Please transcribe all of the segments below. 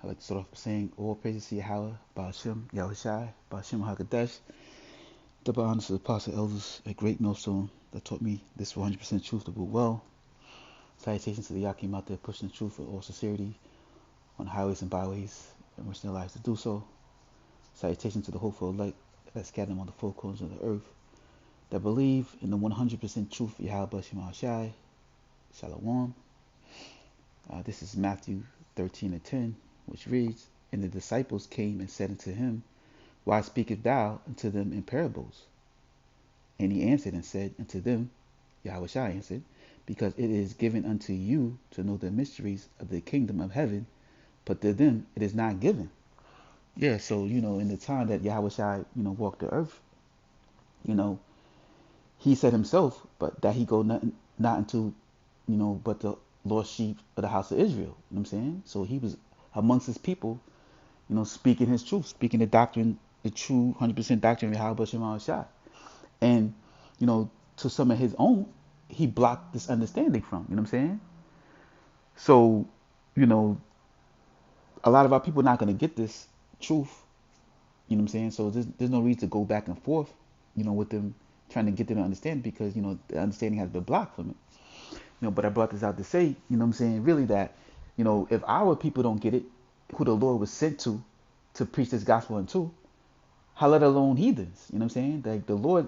I'd like to start off by saying all praises to Yahweh, Ba'ashem, Yahushai, Ba'ashem HaKadosh. Double honors to the apostle elders at Great Millstone that taught me this 100% truth to boot well. Salutations to the Yakim out there pushing the truth with all sincerity on highways and byways and risking their lives to do so. Salutations to the hopeful elect that scattered on the four corners of the earth that believe in the 100% truth of Yahweh Ba'ashem Yahushai. Shalom. This is Matthew 13:10, which reads, And the disciples came and said unto him, Why speakest thou unto them in parables? And he answered and said unto them, Yahushua answered, Because it is given unto you to know the mysteries of the kingdom of heaven, but to them it is not given. Yeah, so, in the time that Yahushua, walked the earth, you know, he said himself, but that he go not into, but the lost sheep of the house of Israel. You know what I'm saying? So he was amongst his people, speaking his truth, speaking the doctrine, the true 100% doctrine of Yahweh Shema Shai. And, to some of his own, he blocked this understanding from, you know what I'm saying? So, you know, a lot of our people are not going to get this truth, you know what I'm saying? So there's no reason to go back and forth, with them trying to get them to understand because, the understanding has been blocked from it. But I brought this out to say, what I'm saying, really that, if our people don't get it, who the Lord was sent to preach this gospel unto, how let alone heathens, you know what I'm saying? Like the Lord,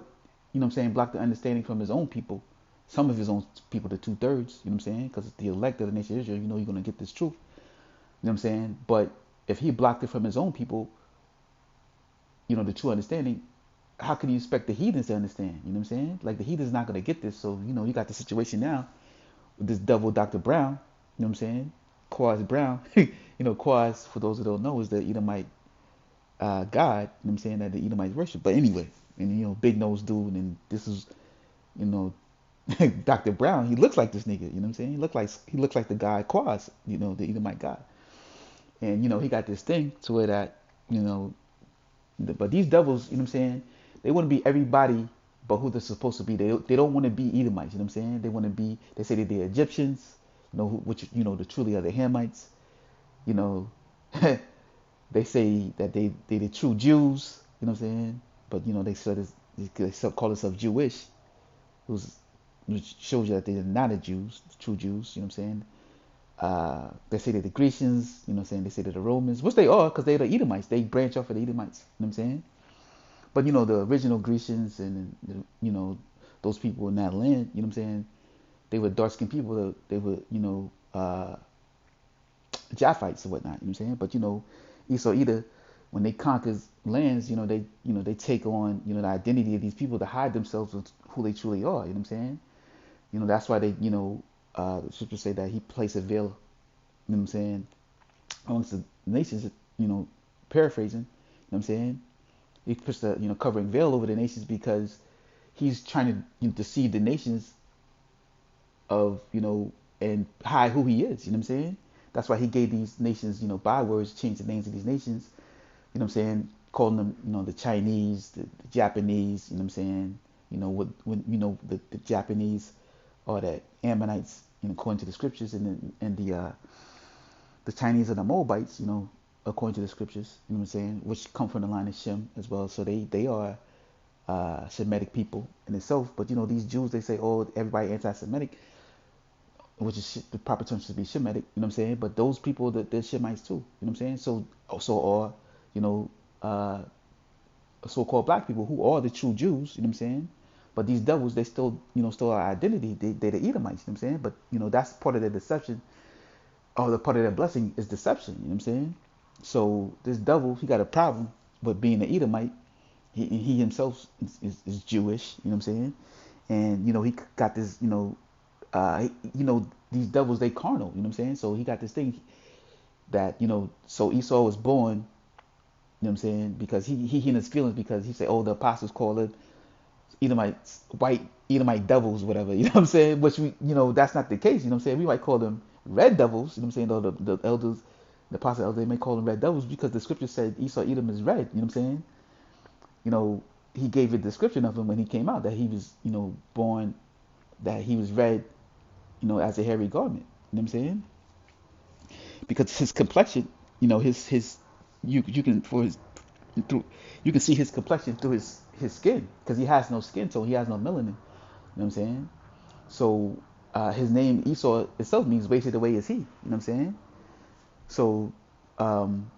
blocked the understanding from his own people, some of his own people, the 2/3, you know what I'm saying? Because the elect of the nation of Israel, you're going to get this truth, you know what I'm saying? But if he blocked it from his own people, the true understanding, how can you expect the heathens to understand? You know what I'm saying? Like the heathens not going to get this. So, you got the situation now with this devil, Dr. Brown, you know what I'm saying? Quaz Brown, Quaz, for those who don't know, is the Edomite God, you know what I'm saying, that the Edomites worship. But anyway, and big nose dude, and this is, you know, Dr. Brown, he looks like this nigga, you know what I'm saying? He looks like the guy Quaz, the Edomite God. And he got this thing to where that, but these devils, you know what I'm saying, they want to be everybody but who they're supposed to be. They don't want to be Edomites, you know what I'm saying? They want to be, they say that they're Egyptians, which, the truly are the Hamites, you know, they say that they the true Jews, you know what I'm saying? But they call themselves Jewish, which shows you that they're not the Jews, the true Jews, you know what I'm saying? They say they're the Grecians, you know what I'm saying? They say they're the Romans, which they are because they're the Edomites. They branch off of the Edomites, you know what I'm saying? But the original Grecians and those people in that land, you know what I'm saying? They were dark skinned people. They were Japhites or whatnot, you know what I'm saying? But Esau either when they conquer lands, they take on the identity of these people to hide themselves with who they truly are, you know what I'm saying? That's why they the scriptures say that he placed a veil, you know what I'm saying, amongst the nations, paraphrasing, you know what I'm saying? He puts the covering veil over the nations because he's trying to deceive the nations of and hide who he is. You know what I'm saying? That's why he gave these nations bywords, changed the names of these nations. You know what I'm saying? Calling them the Chinese, the Japanese. You know what I'm saying? When the Japanese are the Ammonites, according to the scriptures, the Chinese are the Moabites. According to the scriptures. You know what I'm saying? Which come from the line of Shem as well. So they are Semitic people in itself. But these Jews, they say, oh, everybody anti-Semitic, which is the proper term should be Shemitic, you know what I'm saying? But those people, they're Shemites too, you know what I'm saying? So also are, uh, so-called black people who are the true Jews, you know what I'm saying? But these devils, they still, still our identity. They're the Edomites, you know what I'm saying? But, that's part of their deception, or the part of their blessing is deception, you know what I'm saying? So this devil, he got a problem with being an Edomite. He himself is Jewish, you know what I'm saying? And, he got this, these devils, they carnal, you know what I'm saying? So he got this thing that, so Esau was born, you know what I'm saying? Because he in his feelings because he said, oh, the apostles call it Edomites, white Edomite devils, whatever, you know what I'm saying? Which that's not the case, you know what I'm saying? We might call them red devils, you know what I'm saying? Though the elders, the apostle elders, they may call them red devils because the scripture said Esau Edom is red, you know what I'm saying? He gave a description of him when he came out that he was, born, that he was red, as a hairy garment. You know what I'm saying? Because his complexion, his you can for his through you can see his complexion through his skin because he has no skin tone, he has no melanin. You know what I'm saying? So his name Esau itself means wasted away is he. You know what I'm saying? So um,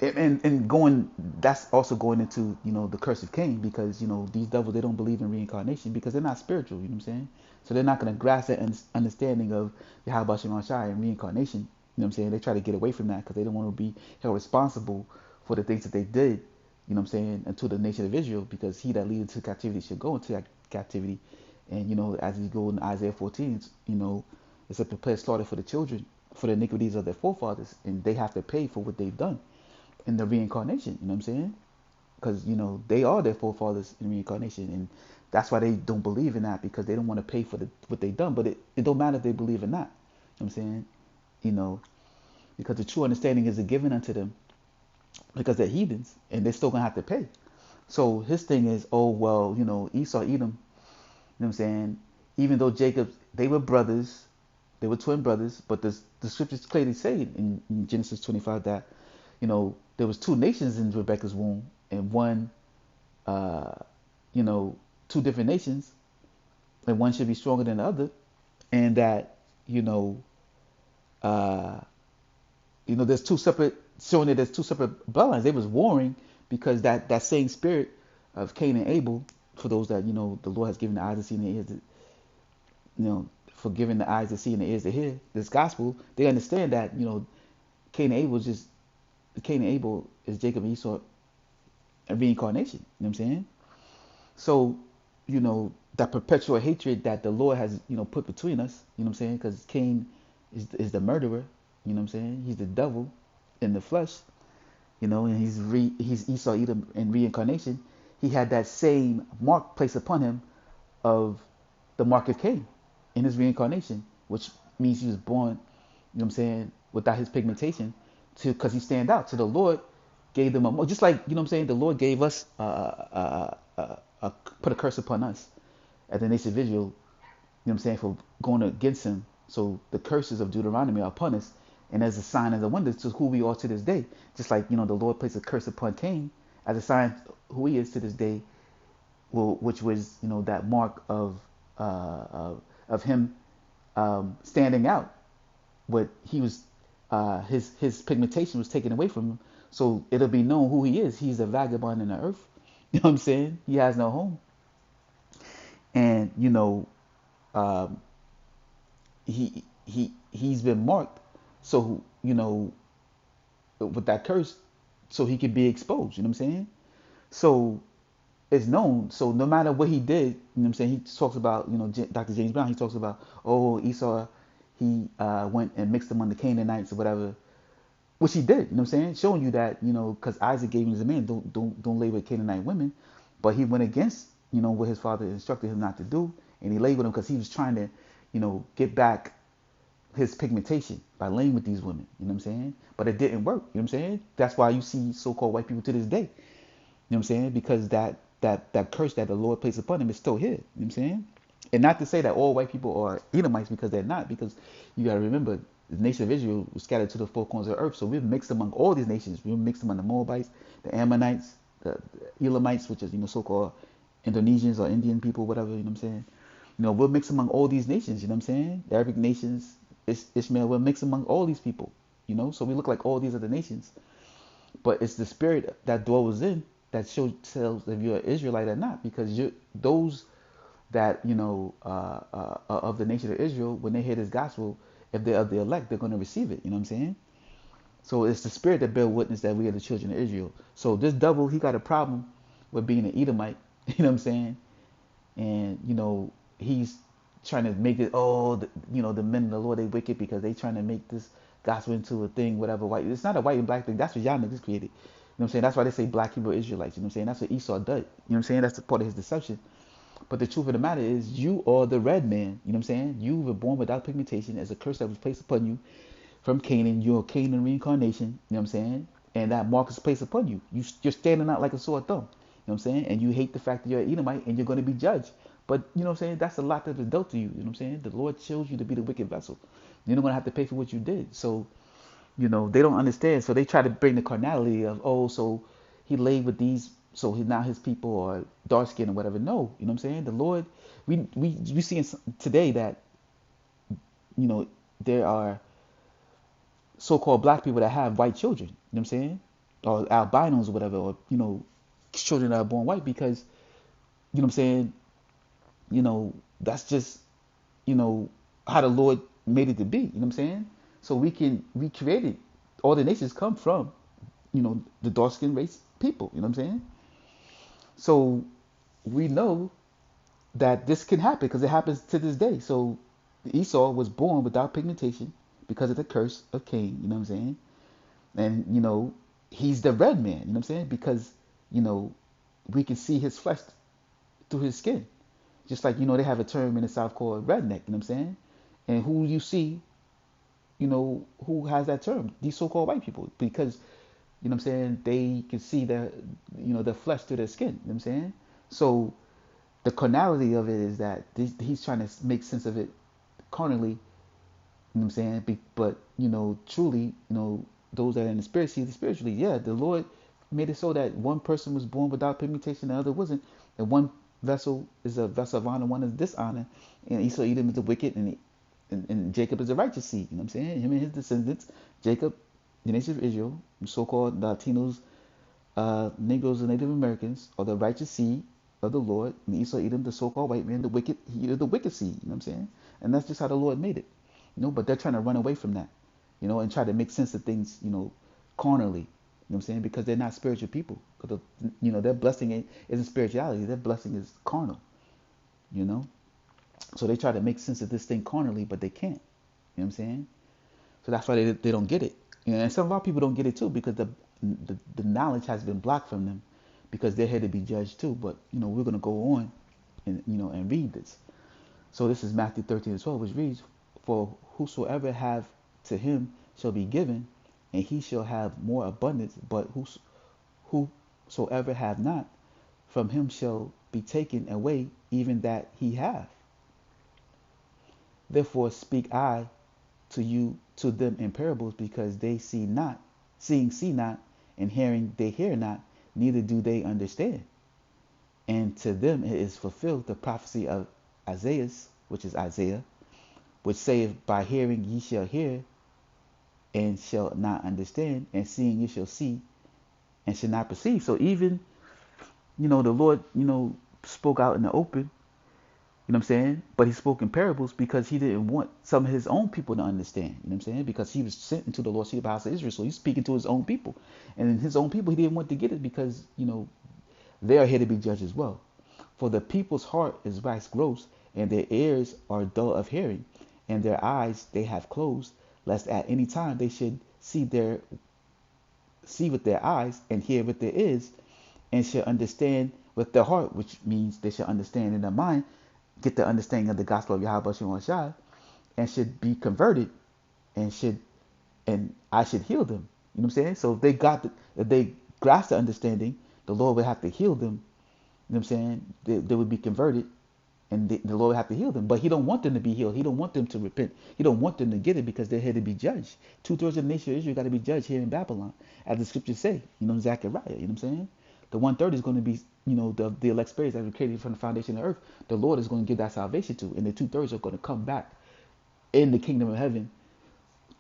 and going that's also going into the curse of Cain because these devils they don't believe in reincarnation because they're not spiritual. You know what I'm saying? So they're not going to grasp that understanding of Yahweh Shema Shai and reincarnation. You know what I'm saying? They try to get away from that because they don't want to be held responsible for the things that they did. You know what I'm saying? Unto the nation of Israel because he that leadeth into captivity should go into that captivity. And as you go in Isaiah 14, it's a prepared slaughter for the children for the iniquities of their forefathers, and they have to pay for what they've done in the reincarnation. You know what I'm saying? Because they are their forefathers in reincarnation, and that's why they don't believe in that because they don't want to pay for what they've done. But it don't matter if they believe or not. You know what I'm saying? You know, because the true understanding is given unto them because they're heathens and they're still gonna have to pay. So his thing is, oh well, Esau, Edom. You know what I'm saying? Even though Jacob, they were brothers, they were twin brothers, but the scriptures clearly say in Genesis 25 that there was two nations in Rebecca's womb, and one, uh, two different nations, and one should be stronger than the other, and that uh, there's two separate, showing that there's two separate bloodlines. They was warring because that same spirit of Cain and Abel, for those that the Lord has given the eyes to see and the ears to, for giving the eyes to see and the ears to hear this gospel, they understand that Cain and Abel is just Cain and Abel is Jacob and Esau a reincarnation. You know what I'm saying? So, that perpetual hatred that the Lord has, put between us, you know what I'm saying? Because Cain is the murderer, you know what I'm saying? He's the devil in the flesh, and he's Esau Edom in reincarnation. He had that same mark placed upon him of the mark of Cain in his reincarnation, which means he was born, you know what I'm saying, without his pigmentation, because he stand out. So the Lord gave them just like you know what I'm saying. The Lord gave us put a curse upon us as the nation of Israel. You know what I'm saying, for going against Him. So the curses of Deuteronomy are upon us, and as a sign, as a wonder to who we are to this day. Just like the Lord placed a curse upon Cain as a sign who he is to this day, which was that mark of him standing out. But he was his pigmentation was taken away from him, so it'll be known who he is. He's a vagabond in the earth. You know what I'm saying? He has no home, and um, he's been marked, so with that curse, so he could be exposed. You know what I'm saying? So it's known. So no matter what he did, you know what I'm saying? He talks about, Dr. James Brown, he talks about, oh, Esau, he went and mixed among the Canaanites or whatever, which he did, you know what I'm saying? Showing you that, because Isaac gave him as a man, don't lay with Canaanite women. But he went against, what his father instructed him not to do. And he laid with him because he was trying to, get back his pigmentation by laying with these women, you know what I'm saying? But it didn't work, you know what I'm saying? That's why you see so-called white people to this day, you know what I'm saying? Because that curse that the Lord placed upon him is still here, you know what I'm saying? And not to say that all white people are Edomites, because they're not, because you got to remember the nation of Israel was scattered to the four corners of the earth. So we've mixed among all these nations. We've mixed among the Moabites, the Ammonites, the Elamites, which is so-called Indonesians or Indian people, whatever, you know what I'm saying? We'll mix among all these nations, you know what I'm saying? The Arabic nations, Ishmael, we'll mix among all these people, so we look like all these other nations. But it's the spirit that dwells in that tells if you're an Israelite or not, because those that of the nation of Israel, when they hear this gospel, if they're of the elect, they're going to receive it. You know what I'm saying? So it's the spirit that bear witness that we are the children of Israel. So this devil, he got a problem with being an Edomite. You know what I'm saying? And he's trying to make it, the men of the Lord, they wicked because they trying to make this gospel into a thing, whatever. White, it's not a white and black thing. That's what y'all niggas created. You know what I'm saying? That's why they say black Hebrew Israelites. You know what I'm saying? That's what Esau did. You know what I'm saying? That's the part of his deception. But the truth of the matter is, you are the red man. You know what I'm saying? You were born without pigmentation as a curse that was placed upon you from Canaan. You're a Canaan reincarnation. You know what I'm saying? And that mark is placed upon you. You're standing out like a sore thumb. You know what I'm saying? And you hate the fact that you're an Edomite and you're going to be judged. But you know what I'm saying? That's a lot that is dealt to you. You know what I'm saying? The Lord chose you to be the wicked vessel. You're not going to have to pay for what you did. So, They don't understand. So they try to bring the carnality of, oh, so he laid with these, so he now his people are dark skinned or whatever. No, you know what I'm saying? The Lord, we see today that, you know, there are so-called black people that have white children, you know what I'm saying? Or albinos or whatever, or, children that are born white because, you know what I'm saying? That's just, how the Lord made it to be, you know what I'm saying? So we created, all the nations come from, the dark skinned race people, you know what I'm saying? So we know that this can happen because it happens to this day. So Esau was born without pigmentation because of the curse of Cain, you know what I'm saying? And, he's the red man, you know what I'm saying? Because, you know, we can see his flesh through his skin. Just like, they have a term in the South called redneck, you know what I'm saying? And who you see, who has that term? These so-called white people. Because, you know what I'm saying, they can see the flesh through their skin, you know what I'm saying? So the carnality of it is that he's trying to make sense of it carnally, you know what I'm saying? But, truly, those that are in the spirit see the spiritually. Yeah, the Lord made it so that one person was born without pigmentation, the other wasn't. And one vessel is a vessel of honor, one is dishonor. And Esau, Edom is the wicked, and Jacob is the righteous seed. You know what I'm saying? Him and his descendants, Jacob, the nation of Israel, so-called Latinos, Negroes, and Native Americans, are the righteous seed of the Lord. And Esau, Edom, the so-called white man, the wicked, he is the wicked seed. You know what I'm saying? And that's just how the Lord made it. But they're trying to run away from that, and try to make sense of things, carnally. You know what I'm saying? Because they're not spiritual people. Because their blessing isn't spirituality. Their blessing is carnal. You know. So they try to make sense of this thing carnally, but they can't. You know what I'm saying? So that's why they don't get it. And some of our people don't get it too because the knowledge has been blocked from them because they're here to be judged too. But we're gonna go on and read this. So this is Matthew 13:12, which reads, "For whosoever have to him shall be given, and he shall have more abundance. But whosoever have not, from him shall be taken away even that he have. Therefore speak I to them in parables, because they see not, seeing see not, and hearing they hear not, neither do they understand. And to them it is fulfilled the prophecy of Isaiah, which is Isaiah, which saith, By hearing ye shall hear, and shall not understand, and seeing ye shall see, and shall not perceive." So even, the Lord, spoke out in the open, you know what I'm saying? But he spoke in parables because he didn't want some of his own people to understand, you know what I'm saying? Because he was sent into the lost sheep of the house of Israel, so he's speaking to his own people. And his own people, he didn't want to get it because, they are here to be judged as well. "For the people's heart is waxed gross, and their ears are dull of hearing, and their eyes they have closed, lest at any time they should see with their eyes, and hear with their ears, and shall understand with their heart," which means they shall understand in their mind, get the understanding of the gospel of Yahweh Shem Shai, and should be converted, and I should heal them. You know what I'm saying? So if they grasp the understanding, the Lord would have to heal them. You know what I'm saying? They would be converted, and the Lord would have to heal them. But He don't want them to be healed. He don't want them to repent. He don't want them to get it because they're here to be judged. 2/3 of the nation of Israel got to be judged here in Babylon, as the scriptures say. Zechariah. You know what I'm saying? The 1/3 is going to be, the elect spirits that were created from the foundation of the earth. The Lord is going to give that salvation to, and the 2/3 are going to come back in the kingdom of heaven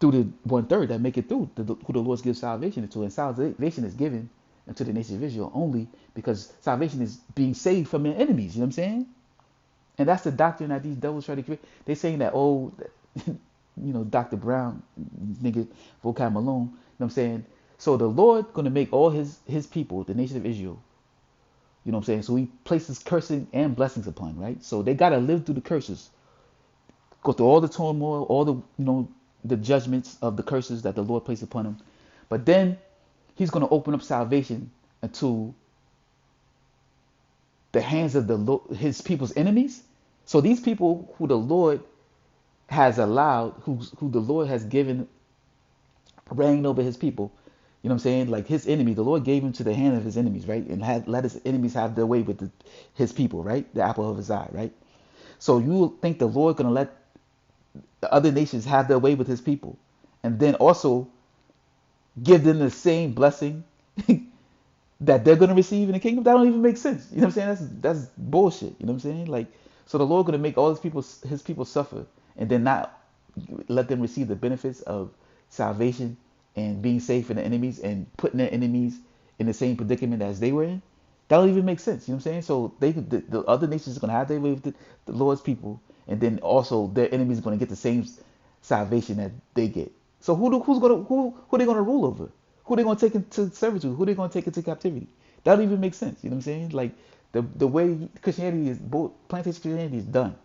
through the 1/3 that make it through, who the Lord gives salvation to. And salvation is given unto the nation of Israel only because salvation is being saved from their enemies. You know what I'm saying? And that's the doctrine that these devils try to create. They're saying that, Dr. Brown, nigga, Vocab Malone, you know what I'm saying? So the Lord going to make all his people, the nation of Israel, you know what I'm saying? So he places cursing and blessings upon, right? So they got to live through the curses, go through all the turmoil, all the, the judgments of the curses that the Lord placed upon them. But then he's going to open up salvation into the hands of his people's enemies. So these people who the Lord has allowed, who the Lord has given reign over his people, you know what I'm saying? Like his enemy, the Lord gave him to the hand of his enemies, right? And let his enemies have their way with his people, right? The apple of his eye, right? So you think the Lord going to let the other nations have their way with his people, and then also give them the same blessing that they're gonna receive in the kingdom? That don't even make sense. You know what I'm saying? That's bullshit. You know what I'm saying? Like, so the Lord gonna make all his people suffer, and then not let them receive the benefits of salvation and being safe from the enemies and putting their enemies in the same predicament as they were in? That don't even make sense. You know what I'm saying? So the other nations are gonna have their way with the Lord's people, and then also their enemies are gonna get the same salvation that they get. So who they gonna rule over? Who they gonna take into servitude? Who they gonna take into captivity? That don't even make sense. You know what I'm saying? Like the way Christianity is, both plantation Christianity is done.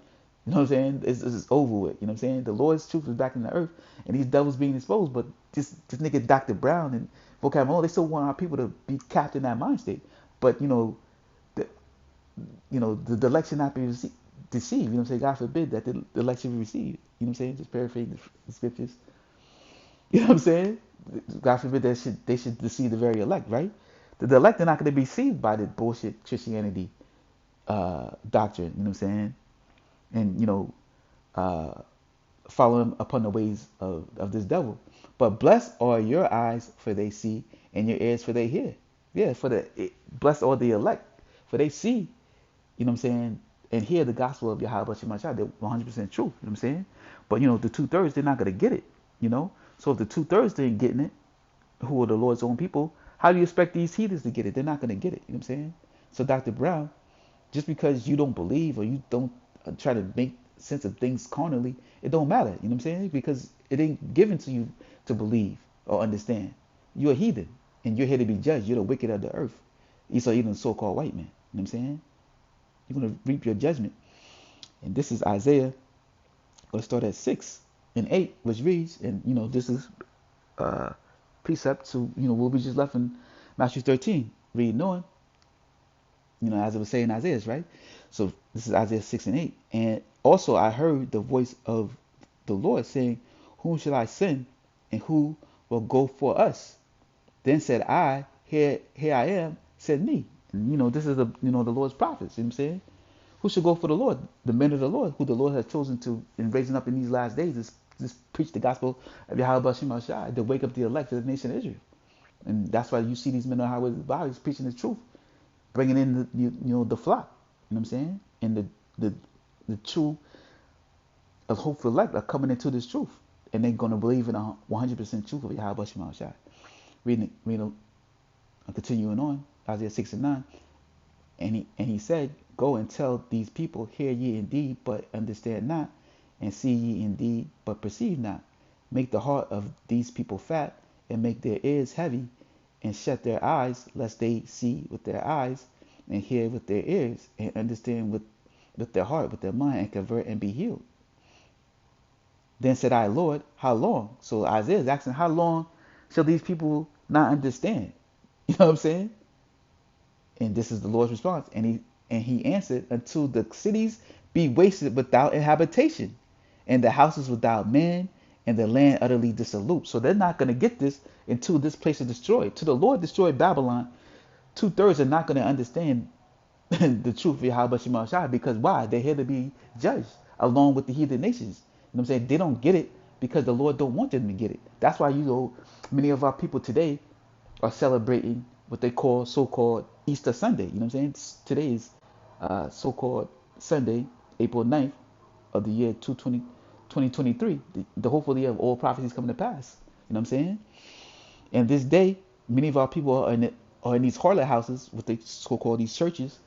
You know what I'm saying? It's over with. You know what I'm saying? The Lord's truth is back in the earth, and these devils being exposed. But this nigga Dr. Brown and Vocab Malone, they still want our people to be capped in that mind state. But the the election not be deceived. You know what I'm saying? God forbid that the election be received. You know what I'm saying? Just paraphrasing the scriptures. You know what I'm saying? God forbid that they should deceive the very elect, right? The elect are not going to be deceived by the bullshit Christianity doctrine. You know what I'm saying? And uh, following upon the ways of this devil. But blessed are your eyes, for they see, and your ears, for they hear. Yeah, blessed are the elect, for they see. You know what I'm saying? And hear the gospel of Yahweh Shemashah. They're 100% true. You know what I'm saying? But the 2/3, they're not gonna get it. You know. So if the 2/3 ain't getting it, who are the Lord's own people, how do you expect these heathens to get it? They're not gonna get it. You know what I'm saying? So Dr. Brown, just because you don't believe or you don't try to make sense of things carnally, it don't matter. You know what I'm saying? Because it ain't given to you to believe or understand. You're a heathen, and you're here to be judged. You're the wicked of the earth. Esau, even so-called white man. You know what I'm saying? You're going to reap your judgment. And this is Isaiah. Let's start at 6 and 8, which reads, and this is uh, precept to what we just left in Matthew 13, reading on, as it was saying Isaiah, right? So this is Isaiah 6 and 8. And also I heard the voice of the Lord saying, whom shall I send, and who will go for us? Then said I, here I am, send me. And this is the Lord's prophets. You know what I'm saying? Who should go for the Lord? The men of the Lord, who the Lord has chosen to, in raising up in these last days, is just preach the gospel of Yahweh Shem Shai, to wake up the elect of the nation of Israel. And that's why you see these men of Yahweh's bodies preaching the truth, bringing in the flock. You know what I'm saying? And the true of hopeful elect are coming into this truth, and they're going to believe in 100% truth of Yahweh Shem Shai. Reading, continuing on, Isaiah 6 and 9. And he said, go and tell these people, hear ye indeed, but understand not, and see ye indeed, but perceive not. Make the heart of these people fat, and make their ears heavy, and shut their eyes, lest they see with their eyes, and hear with their ears, and understand with their heart, with their mind, and convert and be healed. Then said I, Lord, how long? So Isaiah is asking, how long shall these people not understand? You know what I'm saying? And this is the Lord's response. And he answered, until the cities be wasted without habitation, and the houses without man, and the land utterly dissolute. So they're not going to get this until this place is destroyed. To the Lord destroyed Babylon, 2/3 are not going to understand the truth of Yahweh Shema Shai, because why? They're here to be judged along with the heathen nations. You know what I'm saying? They don't get it because the Lord don't want them to get it. That's why many of our people today are celebrating what they call so-called Easter Sunday. You know what I'm saying? Today is so-called Sunday, April 9th of the year 2023, the hopefully of all prophecies coming to pass. You know what I'm saying? And this day, many of our people are in these harlot houses, what they so-called these churches,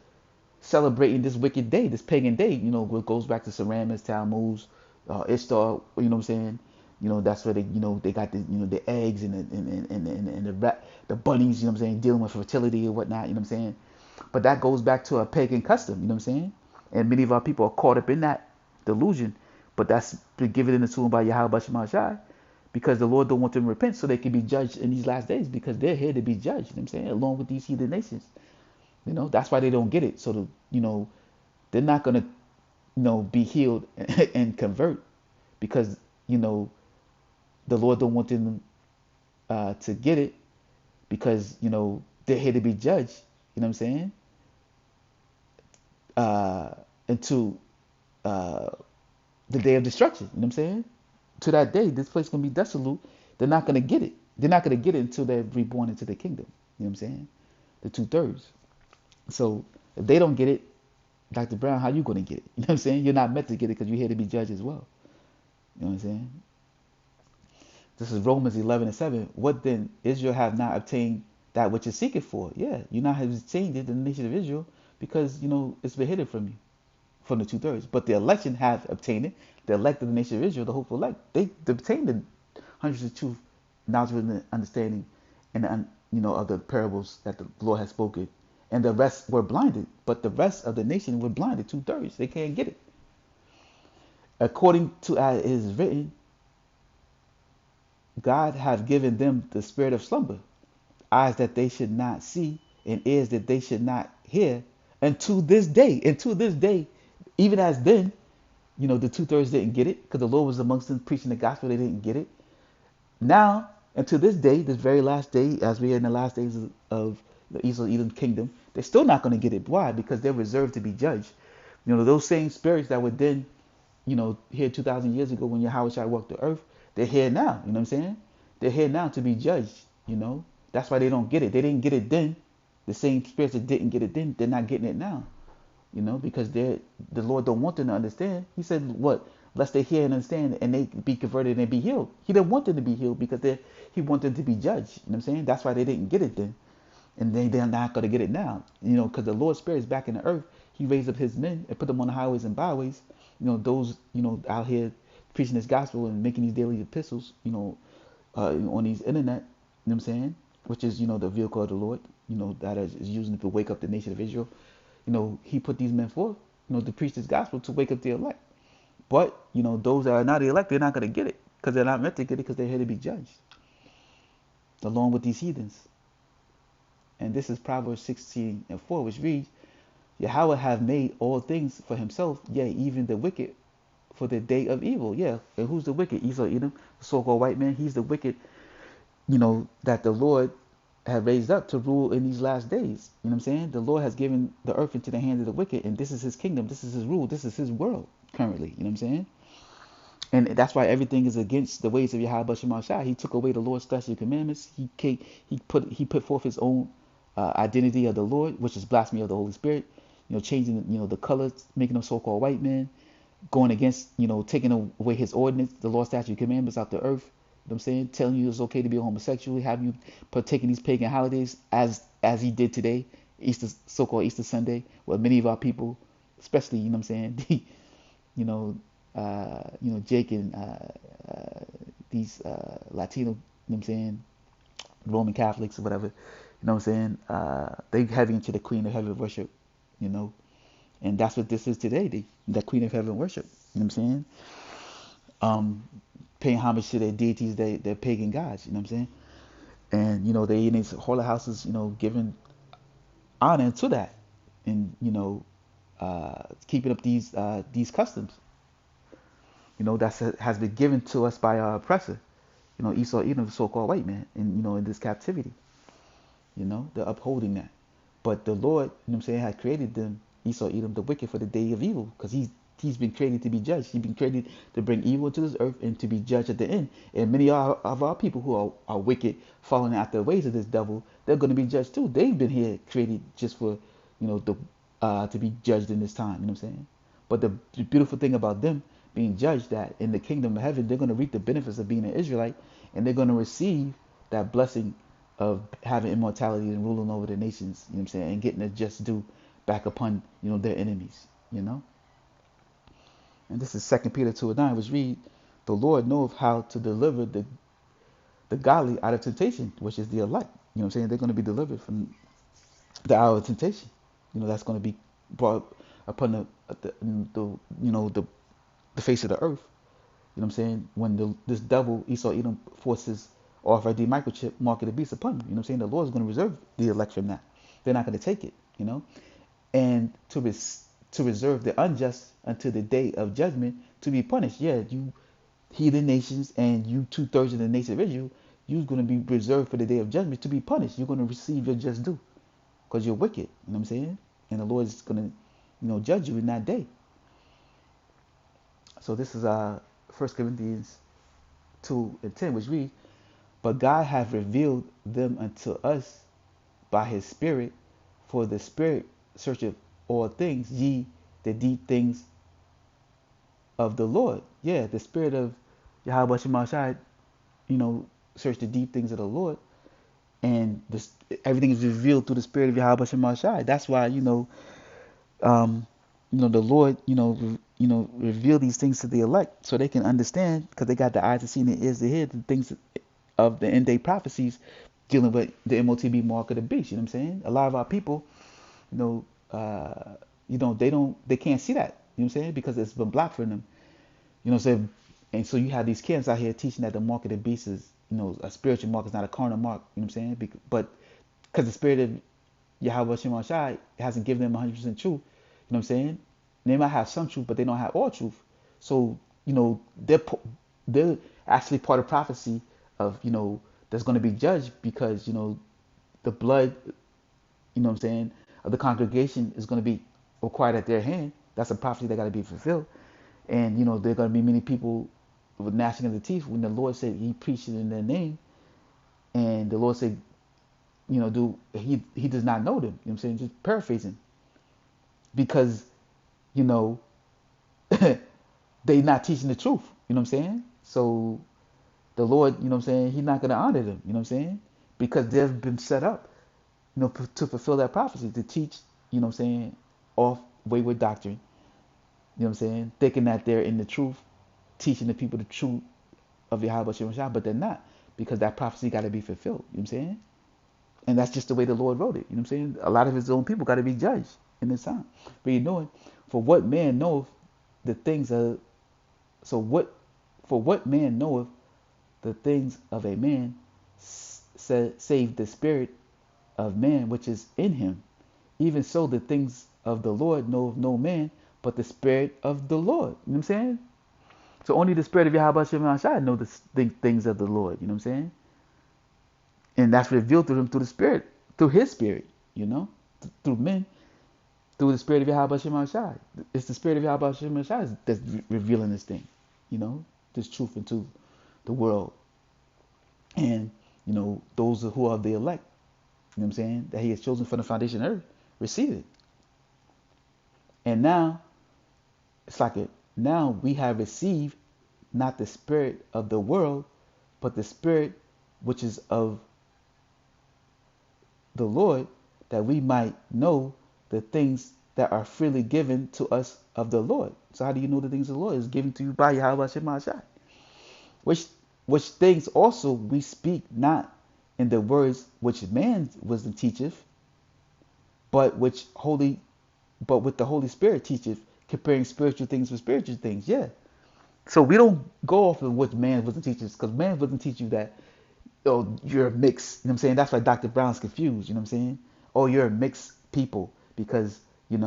celebrating this wicked day, this pagan day. What goes back to Semiramis, Tammuz, Ishtar. You know what I'm saying? That's where they got the eggs and the bunnies. You know what I'm saying? Dealing with fertility and whatnot. You know what I'm saying? But that goes back to a pagan custom. You know what I'm saying? And many of our people are caught up in that delusion. But that's been given into them by Yahweh Shema Shai, because the Lord don't want them to repent so they can be judged in these last days, because they're here to be judged. You know what I'm saying? Along with these heathen nations. That's why they don't get it. So they're not gonna be healed and convert, because the Lord don't want them to get it, because they're here to be judged. You know what I'm saying? Into the day of destruction. You know what I'm saying? To that day, this place is gonna be desolate. They're not gonna get it. They're not going to get it until they're reborn into the kingdom. You know what I'm saying? The 2/3. So if they don't get it, Dr. Brown, how you going to get it? You know what I'm saying? You're not meant to get it because you're here to be judged as well. You know what I'm saying? This is Romans 11:7. What then? Israel have not obtained that which is seeking for. Yeah, you not have obtained it in the nation of Israel because, it's been hidden from you, from the 2/3. But the election have obtained it. The elect of the nation of Israel, the hopeful elect, they obtained the hundreds of truth, knowledge and understanding, and of the parables that the Lord has spoken. And the rest were blinded. But the rest of the nation were blinded, 2/3. They can't get it. According to as it is written, God have given them the spirit of slumber, eyes that they should not see, and ears that they should not hear, and to this day, even as then, the 2/3 didn't get it because the Lord was amongst them preaching the gospel. They didn't get it. Now, and to this day, this very last day, as we are in the last days of the Esau Edom kingdom, they're still not going to get it. Why? Because they're reserved to be judged. Those same spirits that were then, here 2,000 years ago when Yahweh Shai walked the earth, they're here now. You know what I'm saying? They're here now to be judged. That's why they don't get it. They didn't get it then. The same spirits that didn't get it then, they're not getting it now. Because the Lord don't want them to understand. He said, what? Lest they hear and understand and they be converted and be healed. He didn't want them to be healed because he wanted them to be judged. You know what I'm saying? That's why they didn't get it then. And they're not going to get it now. Because the Lord's Spirit is back in the earth. He raised up his men and put them on the highways and byways. Those, out here preaching this gospel and making these daily epistles, on these internet, you know what I'm saying? Which is, the vehicle of the Lord, that is using to wake up the nation of Israel. He put these men forth, to preach this gospel to wake up the elect. But, those that are not the elect, they're not going to get it because they're not meant to get it because they're here to be judged along with these heathens. And this is Proverbs 16:4, which reads, Yahweh have made all things for himself, yea, even the wicked for the day of evil. Yeah, and who's the wicked? Esau, Edom, the so-called white man. He's the wicked, that the Lord have raised up to rule in these last days. You know what I'm saying? The Lord has given the earth into the hands of the wicked, and this is his kingdom, this is his rule, this is his world currently. You know what I'm saying? And that's why everything is against the ways of Yahweh Shema Shai. He took away the Lord's statute commandments. He put forth his own identity of the Lord, which is blasphemy of the Holy Spirit. Changing the colors, making them so-called white men, going against taking away his ordinance, the Lord's statute commandments out the earth. You know what I'm saying? Telling you it's okay to be a homosexual, have you partaking these pagan holidays as he did today, Easter, so-called Easter Sunday, where many of our people, especially, you know what I'm saying, Jake and these Latino, you know what I'm saying, Roman Catholics or whatever, you know what I'm saying, they heavy into the Queen of Heaven worship, and that's what this is today, the Queen of Heaven worship, you know what I'm saying, paying homage to their deities, their pagan gods, you know what I'm saying, and they in these holy houses, giving honor to that, and keeping up these customs, that has been given to us by our oppressor, Esau, the so-called white man, and in this captivity, they're upholding that. But the Lord, you know what I'm saying, had created them, Esau, Edom, the wicked, for the day of evil, because he's been created to be judged. He's been created to bring evil to this earth and to be judged at the end. And many of our people who are wicked, following after the ways of this devil, they're going to be judged too. They've been here created just for, to be judged in this time. You know what I'm saying? But the beautiful thing about them being judged, that in the kingdom of heaven, they're going to reap the benefits of being an Israelite, and they're going to receive that blessing of having immortality and ruling over the nations, you know what I'm saying, and getting a just due back upon, their enemies, And this is 2 Peter 2:9, which read, the Lord knoweth how to deliver the godly out of temptation, which is the elect. You know what I'm saying? They're going to be delivered from the hour of temptation. That's going to be brought upon the face of the earth. You know what I'm saying? When this devil, Esau, Edom, forces RFID microchip, mark of the beast upon them. You know what I'm saying? The Lord is going to reserve the elect from that. They're not going to take it, And to reserve the unjust until the day of judgment to be punished. Yeah, you heathen nations and you 2/3 of the nation of Israel, you're going to be reserved for the day of judgment to be punished. You're going to receive your just due because you're wicked. You know what I'm saying? And the Lord is going to, judge you in that day. So this is 1 Corinthians 2:10, which reads, But God hath revealed them unto us by his Spirit, for the Spirit searcheth all things, ye the deep things of the Lord. Yeah, the Spirit of Yahweh Shemashai, search the deep things of the Lord. And this, everything is revealed through the Spirit of Yahweh Shemashai. That's why, um, the Lord, reveal these things to the elect so they can understand, because they got the eyes to see and the ears to hear the things of the end day prophecies dealing with the MOTB mark of the beast. You know what I'm saying? A lot of our people, you know, they can't see that. You know what I'm saying? Because it's been blocked for them. You know what I'm saying? And so you have these camps out here teaching that the mark of the beast is, a spiritual mark, is not a carnal mark. You know what I'm saying? But because the Spirit of Yahweh Shema Shai hasn't given them 100% truth. You know what I'm saying? They might have some truth, but they don't have all truth. So, they're actually part of prophecy of, that's going to be judged because, the blood, what I'm saying, of the congregation is going to be required at their hand. That's a prophecy that got to be fulfilled. And, there are going to be many people with gnashing of the teeth when the Lord said he preached it in their name. And the Lord said, he does not know them. You know what I'm saying? Just paraphrasing. Because, you know, they not teaching the truth. You know what I'm saying? So the Lord, he's not going to honor them. You know what I'm saying? Because they've been set up, to fulfill that prophecy, to teach, off wayward doctrine. You know what I'm saying? Thinking that they're in the truth, teaching the people the truth of Yahweh Shema, but they're not, because that prophecy got to be fulfilled. You know what I'm saying? And that's just the way the Lord wrote it. You know what I'm saying? A lot of his own people got to be judged in this time. But for what man knoweth the things of, for what man knoweth the things of a man, save the spirit of man which is in him. Even so, the things of the Lord knoweth no man, but the Spirit of the Lord. You know what I'm saying? So only the Spirit of Yahweh Shema Shai know the things of the Lord. You know what I'm saying? And that's revealed to him through the Spirit, through his Spirit, through men, through the Spirit of Yahweh Shema Shai. It's the Spirit of Yahweh Shema Shai that's revealing this thing, this truth into the world. And, those who are the elect, you know what I'm saying, that he has chosen from the foundation of earth, receive it. And now, now we have received not the spirit of the world, but the Spirit which is of the Lord, that we might know the things that are freely given to us of the Lord. So how do you know the things of the Lord? Is given to you by Yahweh Shema Shai. Which things also we speak not in the words which man wisdom teacheth, but with the Holy Spirit teacheth, comparing spiritual things with spiritual things. Yeah. So we don't go off of what man wisdom teaches, because man wisdom teach you that, oh, you're a mix. You know what I'm saying? That's why Dr. Brown's confused. You know what I'm saying? Oh, you're a mixed people because, you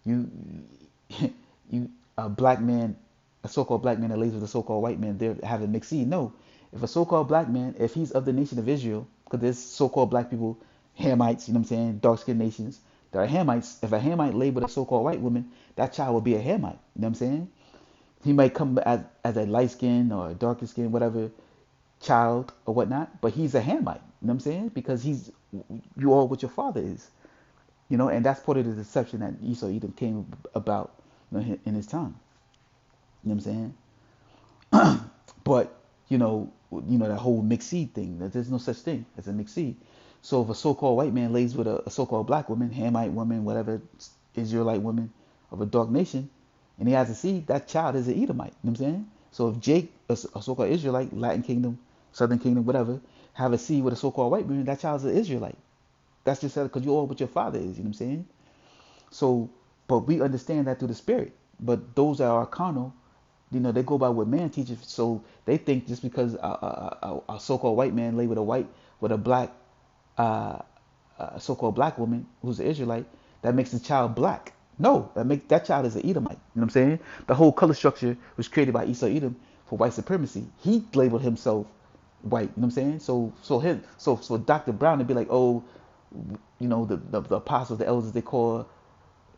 you a black man, a so-called black man that lays with a so-called white man, they're having mixed seed. No. If a so-called black man, if he's of the nation of Israel, because there's so-called black people, Hamites, you know what I'm saying, dark-skinned nations, there are Hamites. If a Hamite laid with a so-called white woman, that child will be a Hamite. You know what I'm saying? He might come as a light skin or a darker skin, whatever, child or whatnot, but he's a Hamite. You know what I'm saying? Because you are what your father is. And that's part of the deception that Esau Edom came about, in his time. You know what I'm saying? But that whole mixed seed thing. That there's no such thing as a mixed seed. So if a so-called white man lays with a so-called black woman, Hamite woman, whatever, Israelite woman of a dark nation, and he has a seed, that child is an Edomite. You know what I'm saying? So if Jake, a so-called Israelite, Latin kingdom, Southern kingdom, whatever, have a seed with a so-called white man, that child's an Israelite. That's just because you're all what your father is. You know what I'm saying? So, but we understand that through the Spirit. But those that are carnal, they go by what man teaches. So they think just because a so-called white man lay with a black, so-called black woman who's an Israelite, that makes the child black. No, that child is an Edomite. You know what I'm saying? The whole color structure was created by Esau Edom for white supremacy. He labeled himself white. You know what I'm saying? So Dr. Brown would be like, oh, the apostles, the elders, they call,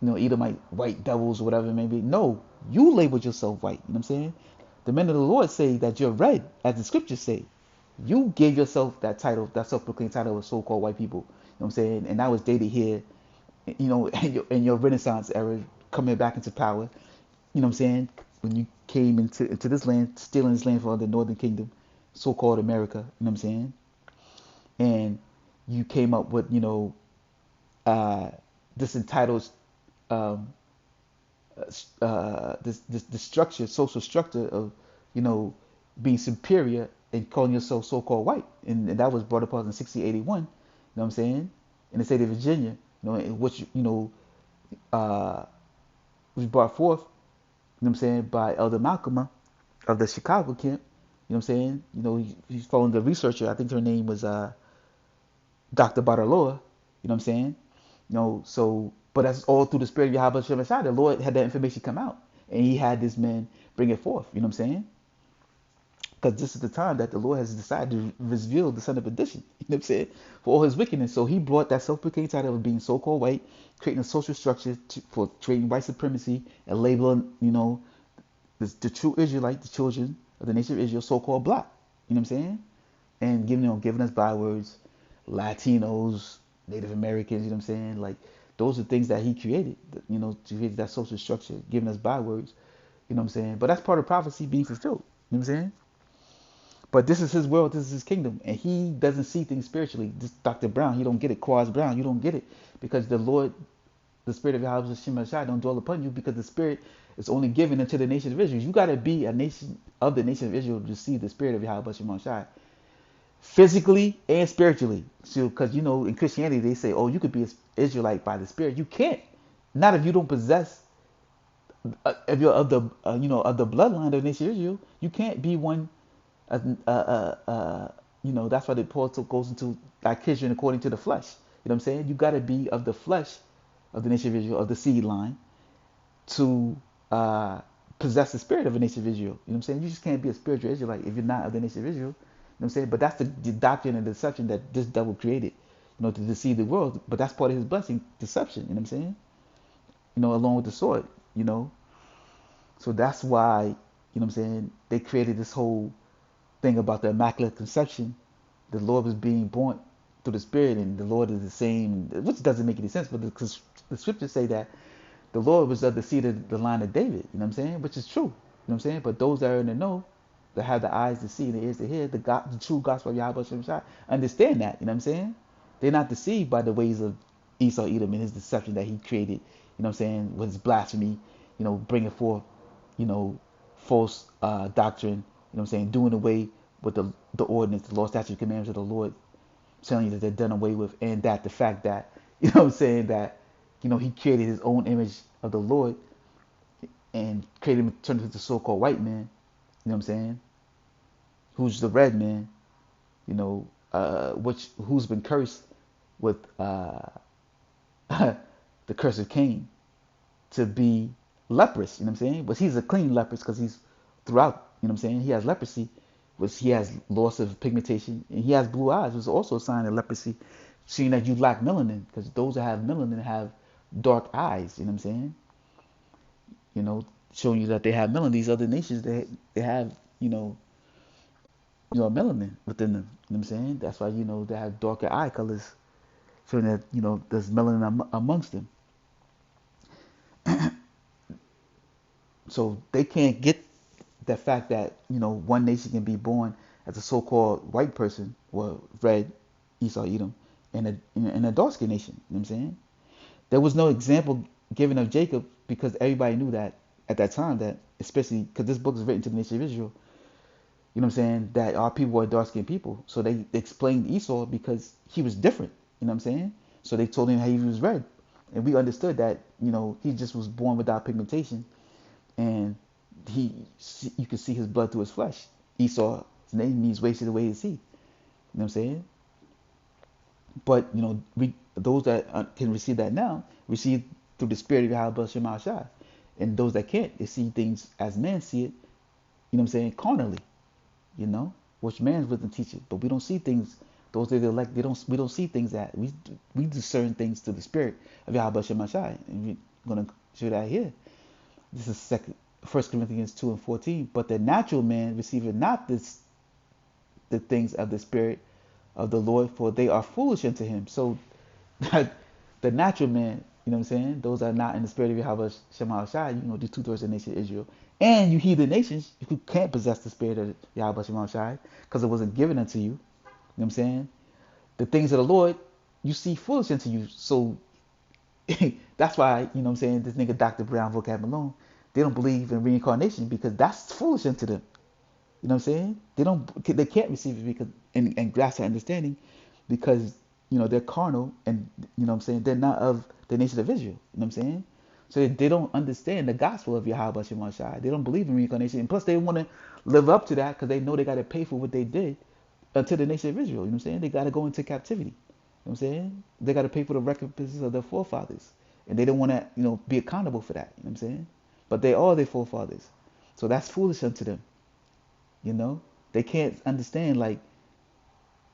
Edomite white devils or whatever it may be. No, you labeled yourself white. You know what I'm saying? The men of the Lord say that you're red, as the scriptures say. You gave yourself that title, that self-proclaimed title of so-called white people. You know what I'm saying? And that was dated here, you know, in your Renaissance era, coming back into power. You know what I'm saying? When you came into this land, stealing this land for the Northern Kingdom, so-called America. You know what I'm saying? And you came up with, uh, this entitled, um, this structure, social structure of, you know, being superior and calling yourself so-called white, and that was brought about in 1681. You know what I'm saying? In the state of Virginia, in which uh, was brought forth. You know what I'm saying, by Elder Malcolm of the Chicago camp. You know what I'm saying? He's following the researcher. I think her name was Dr. Bartoloa. You know what I'm saying? But that's all through the spirit of Yahweh Shem Shai. The Lord had that information come out, and He had this man bring it forth. You know what I'm saying? Because this is the time that the Lord has decided to reveal the son of perdition. You know what I'm saying? For all his wickedness. So He brought that self-proclaimed title of being so-called white, creating a social structure for creating white supremacy and labeling, the true Israelite, the children of the nation of Israel, so-called black. You know what I'm saying? And giving us bywords, Latinos, Native Americans. You know what I'm saying? Like, those are things that He created. To create that social structure, giving us bywords. You know what I'm saying? But that's part of prophecy being fulfilled. You know what I'm saying? But this is His world, this is His kingdom, and He doesn't see things spiritually. This Dr. Brown, he don't get it. Quaz Brown, you don't get it, because the Lord, the Spirit of Yahweh Shem Shai, don't dwell upon you, because the Spirit is only given unto the nation of Israel. You got to be a nation of the nation of Israel to receive the Spirit of Yahweh Shem Shai, physically and spiritually. So, because in Christianity they say, oh, you could be an Israelite by the Spirit. You can't. Not if you don't possess. If you're of the of the bloodline of the nation of Israel, you can't be one. Uh, uh, that's why the Paul goes into like Christian according to the flesh. You know what I'm saying? You got to be of the flesh of the nation of Israel, of the seed line, to possess the spirit of a nation of Israel. You know what I'm saying? You just can't be a spiritual Israelite if you're not of the nation of Israel. You know what I'm saying? But that's the doctrine and deception that this devil created, to deceive the world. But that's part of his blessing, deception. You know what I'm saying? Along with the sword. So that's why, what I'm saying, they created this whole thing about the Immaculate Conception. The Lord was being born through the Spirit, and the Lord is the same, which doesn't make any sense. But the scriptures say that the Lord was of the seed of the line of David. You know what I'm saying? Which is true. You know what I'm saying? But those that are in the know, that have the eyes to see and the ears to hear, the true gospel of Yahweh Shem Shai, understand that. You know what I'm saying? They're not deceived by the ways of Esau, Edom, and his deception that he created. You know what I'm saying? With his blasphemy, bringing forth, false doctrine. You know what I'm saying? Doing away with the ordinance, the law, statute, commandments of the Lord, telling you that they're done away with, and that the fact that, that, He created His own image of the Lord and created him, turned him into so-called white man. You know what I'm saying? Who's the red man? Who's been cursed with the curse of Cain to be leprous. You know what I'm saying? But he's a clean leprous because he's throughout. You know what I'm saying? He has leprosy, which he has loss of pigmentation, and he has blue eyes, which is also a sign of leprosy, seeing that you lack melanin, because those that have melanin have dark eyes. You know what I'm saying? Showing you that they have melanin. These other nations, they have melanin within them. You know what I'm saying? That's why they have darker eye colors, showing that there's melanin amongst them. So they can't get the fact that one nation can be born as a so-called white person, or red, Esau, Edom, in a dark-skinned nation. You know what I'm saying? There was no example given of Jacob, because everybody knew that at that time, that especially because this book is written to the nation of Israel. You know what I'm saying? That our people were dark-skinned people. So they explained Esau because he was different. You know what I'm saying? So they told him how he was red, and we understood that he just was born without pigmentation, and you could see his blood through his flesh. Esau, his name means wasted away to sea. You know what I'm saying? But those that can receive that now receive through the spirit of Yahweh Shema Shai, and those that can't, they see things as men see it. You know what I'm saying? Carnally, which man's wisdom teach it, but we don't see things. Those that are like, we don't see things that we discern things through the spirit of Yahweh Shema Shai, and we're gonna show that here. This is 1 Corinthians 2:14. But the natural man receiveth not the the things of the Spirit of the Lord, for they are foolish unto him. So the natural man, you know what I'm saying? Those are not in the spirit of Yahweh Shema Shai, you know, the 2/3 of the nation of Israel. And you heathen nations who can't possess the spirit of Yahweh Shema Shai because it wasn't given unto you. You know what I'm saying? The things of the Lord, you see foolish unto you. So that's why, you know what I'm saying, this nigga Dr. Brown Vocab Malone, they don't believe in reincarnation because that's foolish unto them. You know what I'm saying? They can't receive it because and grasp that understanding because you know they're carnal and you know what I'm saying they're not of the nation of Israel. You know what I'm saying? So they don't understand the gospel of Yahweh Shema Shai. They don't believe in reincarnation, and plus they want to live up to that because they know they got to pay for what they did to the nation of Israel. You know what I'm saying? They got to go into captivity. You know what I'm saying? They got to pay for the recompenses of their forefathers, and they don't want to you know be accountable for that. You know what I'm saying? But they are their forefathers, so that's foolish unto them. You know, they can't understand like,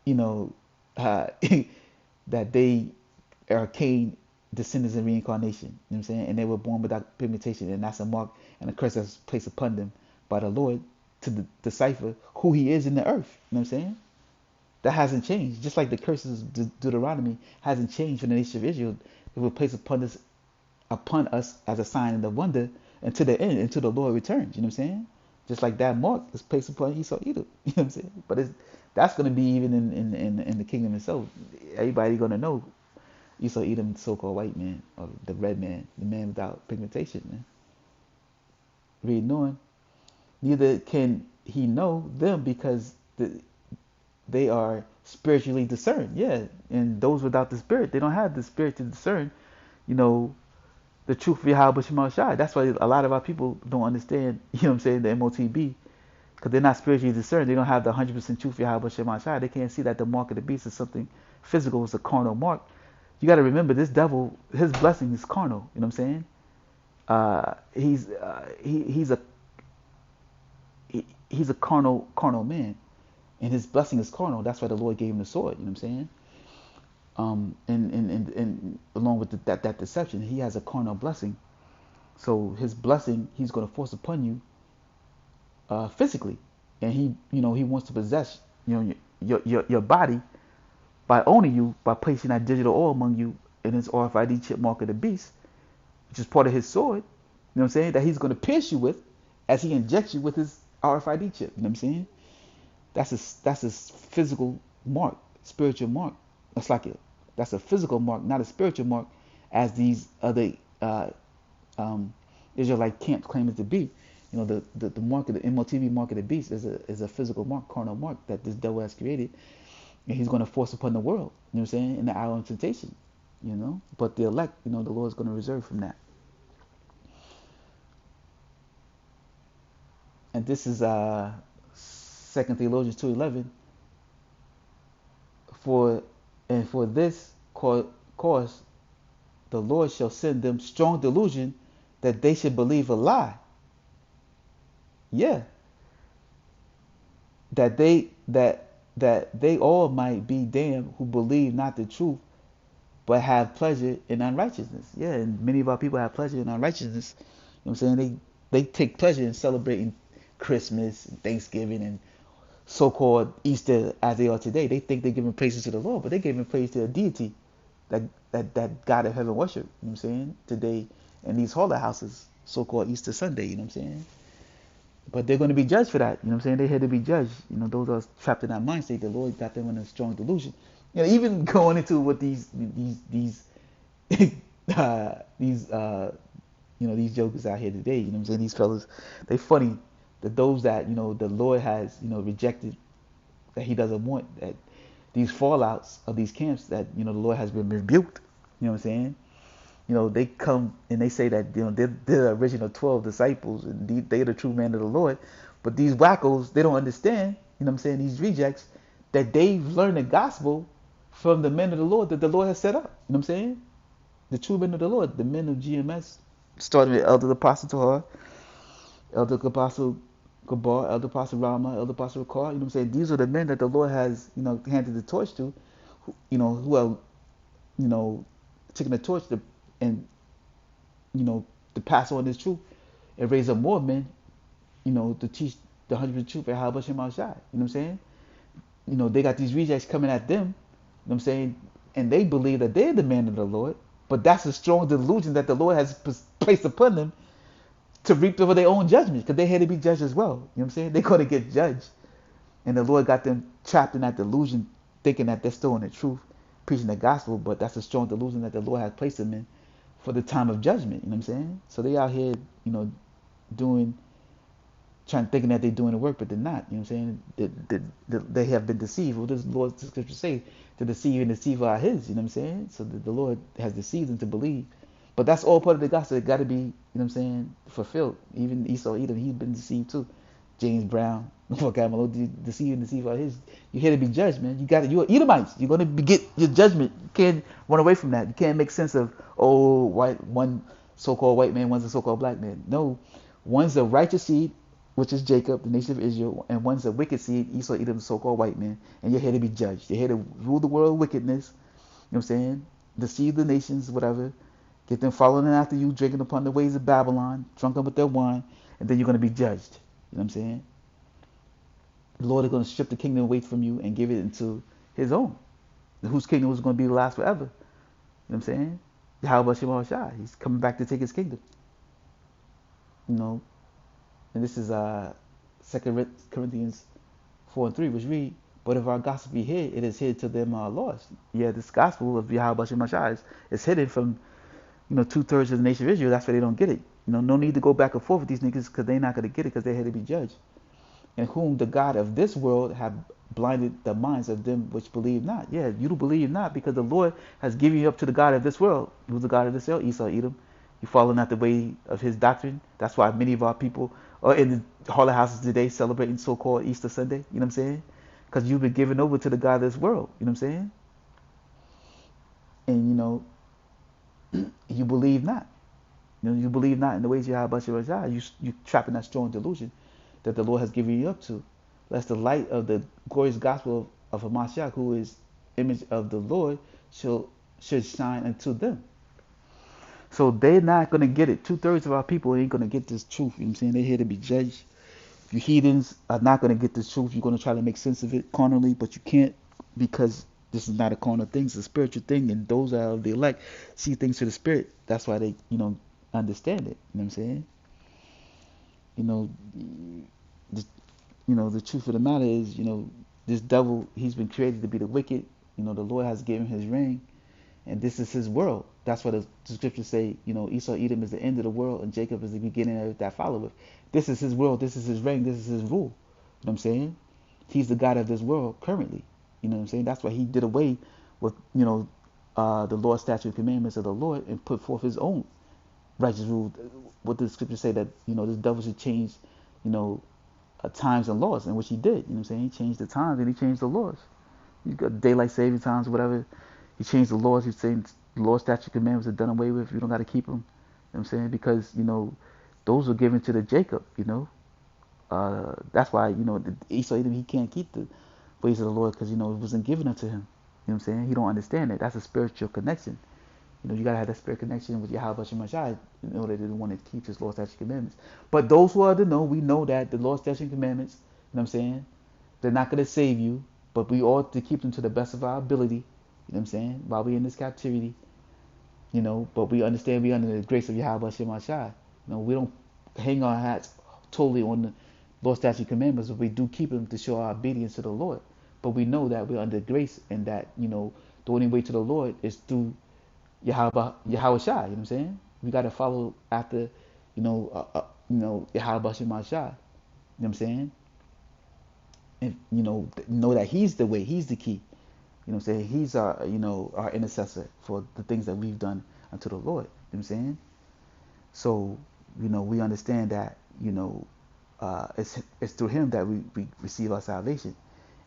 you know, uh, that they are Cain descendants in reincarnation. You know what I'm saying? And they were born without pigmentation, and that's a mark and a curse that's placed upon them by the Lord to decipher who He is in the earth. You know what I'm saying? That hasn't changed. Just like the curses of Deuteronomy hasn't changed for the nation of Israel, it will place upon us as a sign and a wonder until the end, until the Lord returns. You know what I'm saying? Just like that mark is placed upon Esau Edom. You know what I'm saying? But that's going to be even in the kingdom itself. Everybody going to know Esau Edom, the so-called white man, or the red man, the man without pigmentation, man. Read on. Neither can he know them because they are spiritually discerned. Yeah, and those without the spirit, they don't have the spirit to discern, you know, the truth of Yahweh Shema Shai. That's why a lot of our people don't understand, you know what I'm saying, the MOTB, because they're not spiritually discerned. They don't have the 100% truth of Yahweh Shema Shai. They can't see that the mark of the beast is something physical, it's a carnal mark. You got to remember, this devil, his blessing is carnal. You know what I'm saying? He's a carnal man, and his blessing is carnal. That's why the Lord gave him the sword. You know what I'm saying? And along with that deception, he has a carnal blessing. So his blessing, he's going to force upon you physically, and he wants to possess your body by owning you, by placing that digital oil among you in his RFID chip mark of the beast, which is part of his sword. You know what I'm saying? That he's going to pierce you with as he injects you with his RFID chip. You know what I'm saying? That's his physical mark, spiritual mark. That's a physical mark, not a spiritual mark, as these other Israelite camps claim it to be. You know, the mark of the MOTB mark of the beast is a physical mark, carnal mark that this devil has created, and he's going to force upon the world. You know what I'm saying? In the hour of temptation. You know, but the elect, you know, the Lord is going to reserve from that. And this is 2 Theologians 2:11. For this cause the Lord shall send them strong delusion that they should believe a lie. Yeah, that they all might be damned who believe not the truth, but have pleasure in unrighteousness. Yeah, and many of our people have pleasure in unrighteousness. You know what I'm saying? They take pleasure in celebrating Christmas and Thanksgiving and so-called Easter as they are today. They think they're giving praises to the Lord, but they're giving praise to a deity that God of heaven worship. You know what I'm saying? Today in these holy houses, so-called Easter Sunday. You know what I'm saying? But they're going to be judged for that. You know what I'm saying? They're here to be judged. You know, those are trapped in that mind state. The Lord got them in a strong delusion. You know, even going into what these these these jokers out here today. You know what I'm saying? These fellas, they funny. That those that the Lord has rejected, that He doesn't want, that these fallouts of these camps that the Lord has been rebuked. You know what I'm saying? They come and they say that they're the original 12 disciples and they're the true man of the Lord. But these wackos, they don't understand, what I'm saying, these rejects, that they've learned the gospel from the men of the Lord that the Lord has set up. You know what I'm saying? The true men of the Lord, the men of GMS, starting with Elder Apostle Tahar, Elder Apostle Gabar, Elder Apostle Rama, Elder Apostle Ricard. You know what I'm saying? These are the men that the Lord has, handed the torch to, who are, taking the torch and to pass on this truth and raise up more men, to teach the 100% truth at Habashim Shai. You know what I'm saying? they got these rejects coming at them. You know what I'm saying? And they believe that they're the man of the Lord. But that's a strong delusion that the Lord has placed upon them to reap over their own judgment, because they're here to be judged as well. You know what I'm saying? They're going to get judged. And the Lord got them trapped in that delusion, thinking that they're still in the truth, preaching the gospel, but that's a strong delusion that the Lord has placed them in for the time of judgment. You know what I'm saying? So they out here, doing, thinking that they're doing the work, but they're not. You know what I'm saying? They have been deceived. What does the Lord's scripture say? To deceive and deceive are his. You know what I'm saying? So the Lord has deceived them to believe. But that's all part of the gospel. It got to be, you know what I'm saying, fulfilled. Even Esau, Edom, he's been deceived too. James Brown, God, my Lord, deceive and deceive are his. You're here to be judged, man. You're Edomites. You're going to get your judgment. You can't run away from that. You can't make sense of, one so-called white man, one's a so-called black man. No, one's a righteous seed, which is Jacob, the nation of Israel, and one's a wicked seed, Esau, Edom, the so-called white man. And you're here to be judged. You're here to rule the world with wickedness. You know what I'm saying? Deceive the nations, whatever. Get them following after you, drinking upon the ways of Babylon, drunken with their wine, and then you're going to be judged. You know what I'm saying? The Lord is going to strip the kingdom away from you and give it into his own, whose kingdom is going to be last forever. You know what I'm saying? How about Shema Shai? He's coming back to take his kingdom. And this is 2 Corinthians 4:3, which read, but if our gospel be hid, it is hid to them lost. Yeah, this gospel of Yahweh Shema Shai is hidden from 2/3 of the nation of Israel. That's why they don't get it. No need to go back and forth with these niggas, because they're not going to get it, because they're here to be judged. And whom the God of this world have blinded the minds of them which believe not. Yeah, you don't believe not, because the Lord has given you up to the God of this world. Who's the God of this world? Esau, Edom. You following out the way of his doctrine. That's why many of our people are in the harlot houses today celebrating so-called Easter Sunday. You know what I'm saying? Because you've been given over to the God of this world. You know what I'm saying? And you believe not. You believe not in the ways of Yahweh Shai. You trapped in that strong delusion that the Lord has given you up to. Lest the light of the glorious gospel of Hamashiach, who is image of the Lord, should shine unto them. So they're not going to get it. 2/3 of our people ain't going to get this truth. You know what I'm saying? They're here to be judged. You heathens are not going to get this truth. You're going to try to make sense of it carnally, but you can't, because this is not a carnal thing. It's a spiritual thing. And those that are of the elect see things to the spirit. That's why they, understand it. You know what I'm saying? The truth of the matter is, this devil, he's been created to be the wicked. The Lord has given him his ring, and this is his world. That's why the scriptures say, Esau, Edom is the end of the world, and Jacob is the beginning of that followeth. This is his world. This is his reign. This is his rule. You know what I'm saying? He's the God of this world currently. You know what I'm saying? That's why he did away with, the Lord's statute and commandments of the Lord and put forth his own righteous rule. What the scriptures say that, this devil should change, times and laws, in which he did. You know what I'm saying? He changed the times and he changed the laws. You got daylight saving times, whatever. He changed the laws. He's saying the Lord's statute commandments are done away with. You don't got to keep them. You know what I'm saying? Because, those were given to the Jacob, That's why, Esau, he can't keep the ways of the Lord, because, it wasn't given unto him. You know what I'm saying? He don't understand it. That's a spiritual connection. You got to have that spirit connection with Yahweh Shema Shai in order to want to keep his Lord's statute commandments. But those who are to know, we know that the Lord's statute commandments, you know what I'm saying, they're not going to save you, but we ought to keep them to the best of our ability, you know what I'm saying, while we're in this captivity, but we understand we're under the grace of Yahweh Shema Shai. We don't hang our hats totally on the Lord's statute commandments, but we do keep them to show our obedience to the Lord. But we know that we're under grace, and that, the only way to the Lord is through Yahweh Shai, you know what I'm saying? We got to follow after, Yahweh Shema Shai, you know what I'm saying? And, know that he's the way, he's the key, you know what I'm saying? He's our, our intercessor for the things that we've done unto the Lord, you know what I'm saying? So, we understand that, it's through him that we receive our salvation.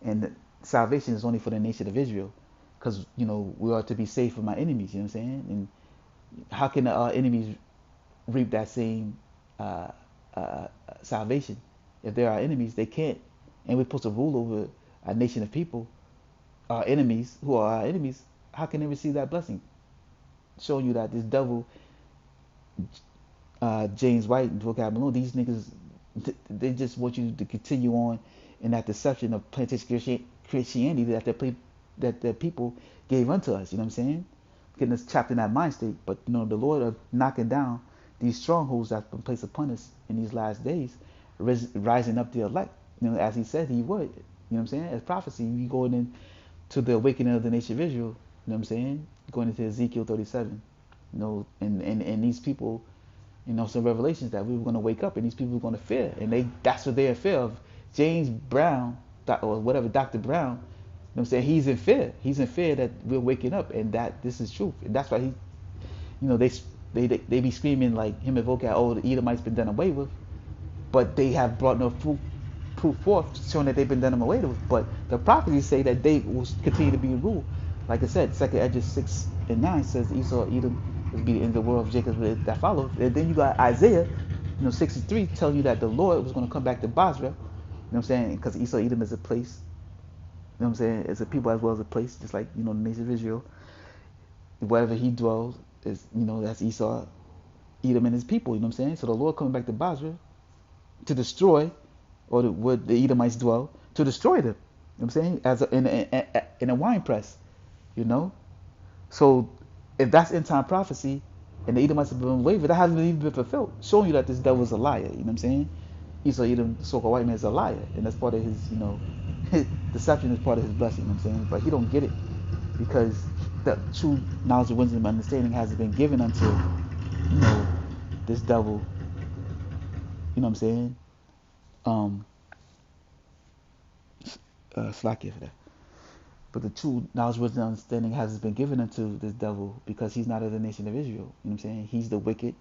And salvation is only for the nation of Israel. Because, we are to be saved from our enemies, you know what I'm saying? And how can our enemies reap that same salvation? If they're our enemies, they can't. And we're supposed to rule over a nation of people, our enemies, who are our enemies. How can they receive that blessing? Showing you that this devil, James White and Vocab Malone, these niggas, they just want you to continue on in that deception of plantation Christianity that the people gave unto us. You know what I'm saying? Getting us trapped in that mind state. But the Lord are knocking down these strongholds that's been placed upon us in these last days, rising up the elect. As He said He would. You know what I'm saying? As prophecy, we going into the awakening of the nation of Israel. You know what I'm saying? Going into Ezekiel 37. And these people, some revelations that we were going to wake up and these people were going to fear, and that's what they're in fear of. James Brown, or whatever, Dr. Brown, you know what I'm saying, he's in fear. He's in fear that we're waking up and that this is truth. And that's why they be screaming like him and Vocab, oh, the Edomites been done away with, but they have brought no proof forth showing that they've been done away with. But the prophecies say that they will continue to be ruled. Like I said, 2 Esdras 6 and 9 says Esau, Edom will be the end of the world of Jacob that follows. And then you got Isaiah, 63, telling you that the Lord was going to come back to Basra. You know what I'm saying? Because Esau, Edom is a place. You know what I'm saying? It's a people as well as a place, just like, the nation of Israel. Wherever he dwells is, that's Esau, Edom and his people. You know what I'm saying? So the Lord coming back to Basra to destroy, or where the Edomites dwell, to destroy them. You know what I'm saying? In a wine press. So if that's end time prophecy and the Edomites have been wavered, that hasn't even been fulfilled, showing you that this devil is a liar. You know what I'm saying? Esau, Edom, the so-called white man, is a liar, and that's part of his, his deception is part of his blessing. You know what I'm saying? But he don't get it because the true knowledge of wisdom and understanding hasn't been given unto, this devil. You know what I'm saying? Slack you for that. But the true knowledge, wisdom, and understanding hasn't been given unto this devil because he's not of the nation of Israel. You know what I'm saying? He's the wicked.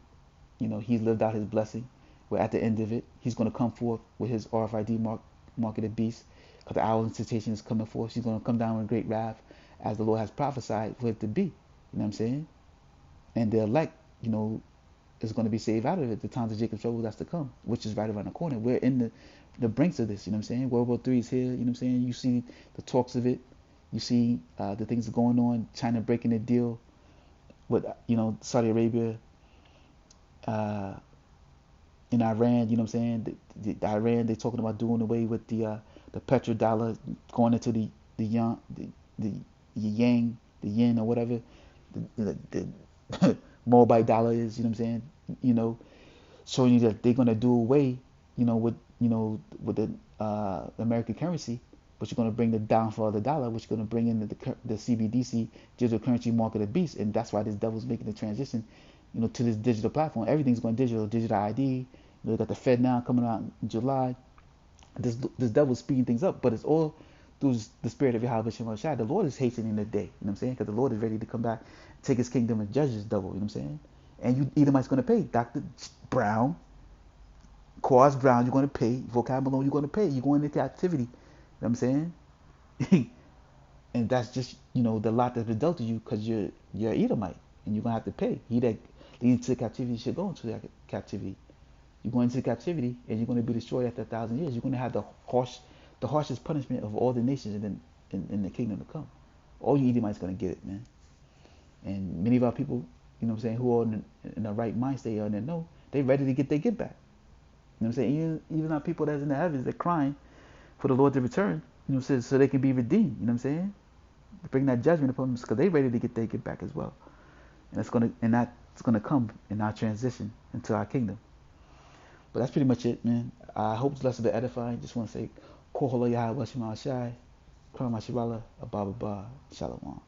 He's lived out his blessing. Where at the end of it, he's going to come forth with his RFID mark of the beast. Because the hour of visitation is coming forth. She's going to come down with great wrath as the Lord has prophesied for it to be. You know what I'm saying? And the elect, is going to be saved out of it. The times of Jacob's trouble that's to come, which is right around the corner. We're in the brinks of this. You know what I'm saying? World War III is here. You know what I'm saying? You see the talks of it. You see the things going on, China breaking the deal with, Saudi Arabia in Iran. You know what I'm saying? The Iran, they're talking about doing away with the petrodollar, going into the yang, the yen or whatever the Moabite dollar is. You know what I'm saying? Showing you that they're gonna do away, with the American currency. But you're going to bring the downfall of the dollar, which is going to bring in the CBDC, digital currency market of beast. And that's why this devil's making the transition, to this digital platform. Everything's going digital ID. They got the Fed now coming out in July. This devil's speeding things up, but it's all through the spirit of Yahweh Shem Shai. The Lord is hastening the day, you know what I'm saying? Because the Lord is ready to come back, take his kingdom and judge this devil, you know what I'm saying? And you Edomites going to pay. Dr. Brown, Quaz Brown, you're going to pay. Vocab Malone, you're going to pay. You're going into captivity. You know what I'm saying? And that's just, the lot that's been dealt to you because you're Edomite and you're going to have to pay. He that leads to captivity should go into that captivity. You're going into captivity and you're going to be destroyed after 1,000 years. You're going to have the harshest punishment of all the nations in the kingdom to come. All you Edomites going to get it, man. And many of our people, who are in the right mind state, and they know, they ready to get their get back. You know what I'm saying? Even our people that's in the heavens, they're crying for the Lord to return, so they can be redeemed. You know what I'm saying? To bring that judgment upon them because they ready to get their get back as well. And that's gonna come in our transition into our kingdom. But that's pretty much it, man. I hope this lesson been edifying. Just want to say, Kohola Yahweh Shema Shai, Kram Ashirala, Ababa Shalom.